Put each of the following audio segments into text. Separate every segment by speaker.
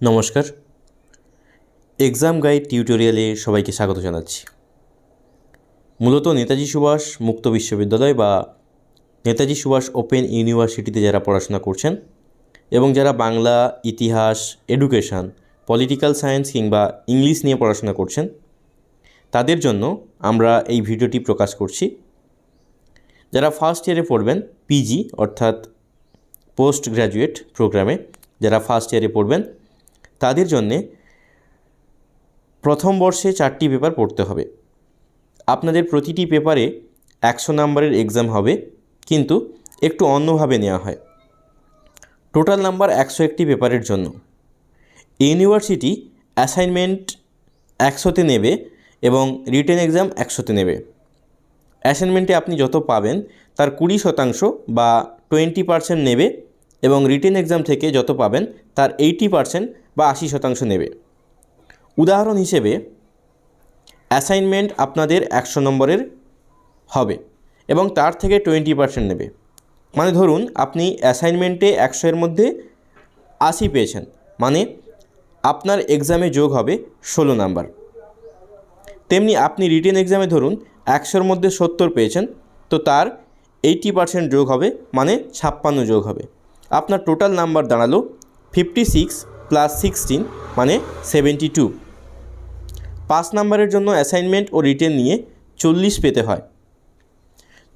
Speaker 1: নমস্কার, exam guide টিউটোরিয়ালে সবাইকে স্বাগত জানাচ্ছি। মূলত নেতাজি সুভাষ মুক্ত বিশ্ববিদ্যালয় বা নেতাজি সুভাষ ওপেন ইউনিভার্সিটিতে যারা পড়াশোনা করছেন এবং যারা বাংলা, ইতিহাস, এডুকেশান, পলিটিক্যাল সায়েন্স কিংবা ইংলিশ নিয়ে পড়াশোনা করছেন, তাদের জন্য আমরা এই ভিডিওটি প্রকাশ করছি। যারা ফার্স্ট ইয়ারে পড়বেন, পিজি অর্থাৎ পোস্ট গ্র্যাজুয়েট প্রোগ্রামে যারা ফার্স্ট ইয়ারে পড়বেন, তাদের জন্যে প্রথম বর্ষে 4টি পেপার পড়তে হবে। আপনাদের প্রতিটি পেপারে 100 নম্বরের এক্সাম হবে, কিন্তু একটু অন্যভাবে নেওয়া হয়। টোটাল নাম্বার 101টি পেপারের জন্য ইউনিভার্সিটি অ্যাসাইনমেন্ট 100তে নেবে এবং রিটেন এক্সাম 100তে নেবে। অ্যাসাইনমেন্টে আপনি যত পাবেন তার 20% বা 20% নেবে এবং রিটেন এক্সাম থেকে যত পাবেন তার 80% বা 80% নেবে। উদাহরণ হিসেবে অ্যাসাইনমেন্ট আপনাদের 100 নম্বরের হবে এবং তার থেকে 20% নেবে। মানে ধরুন আপনি অ্যাসাইনমেন্টে 100-এর মধ্যে 80 পেয়েছেন, মানে আপনার এক্সামে যোগ হবে 16 নাম্বার। তেমনি আপনি রিটেন এক্সামে ধরুন 100-এর মধ্যে 70 পেয়েছেন, তো তার 80% যোগ হবে, মানে 56 যোগ হবে। আপনার টোটাল নাম্বার দাঁড়ালো 56 + 16 মানে 72। 5 নাম্বারের জন্য অ্যাসাইনমেন্ট ও রিটেন নিয়ে 40 পেতে হয়।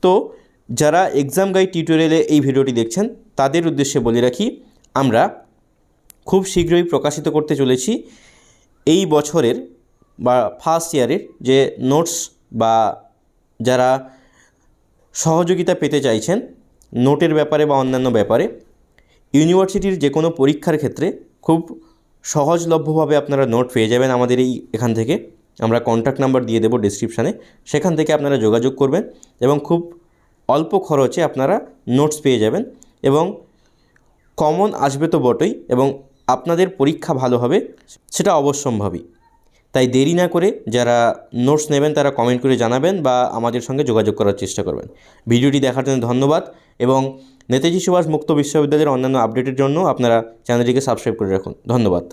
Speaker 1: তো যারা এক্সাম গাইড টিউটোরিয়ালে এই ভিডিওটি দেখছেন তাদের উদ্দেশ্যে বলে রাখি, আমরা খুব শীঘ্রই প্রকাশিত করতে চলেছি এই বছরের বা ফার্স্ট ইয়ারের যে নোটস বা যারা সহযোগিতা পেতে চাইছেন নোটের ব্যাপারে বা অন্যান্য ব্যাপারে, ইউনিভার্সিটির যে কোনো পরীক্ষার ক্ষেত্রে খুব সহজলভ্যভাবে আপনারা নোট পেয়ে যাবেন আমাদের এখান থেকে। আমরা কন্ট্যাক্ট নাম্বার দিয়ে দেবো ডেসক্রিপশানে, সেখান থেকে আপনারা যোগাযোগ করবেন এবং খুব অল্প খরচে আপনারা নোটস পেয়ে যাবেন এবং কমন আসবে তো বটেই, এবং আপনাদের পরীক্ষা ভালো হবে সেটা অবশ্যম্ভাবী। তাই দেরি না করে যারা নোটস নেবেন তারা কমেন্ট করে জানাবেন বা আমাদের সঙ্গে যোগাযোগ করার চেষ্টা করবেন। ভিডিওটি দেখার জন্য ধন্যবাদ এবং নেতাজি সুভাষ মুক্ত বিশ্ববিদ্যালয়ের অন্যান্য আপডেটের জন্য আপনারা চ্যানেলটিকে সাবস্ক্রাইব করে রাখুন। ধন্যবাদ।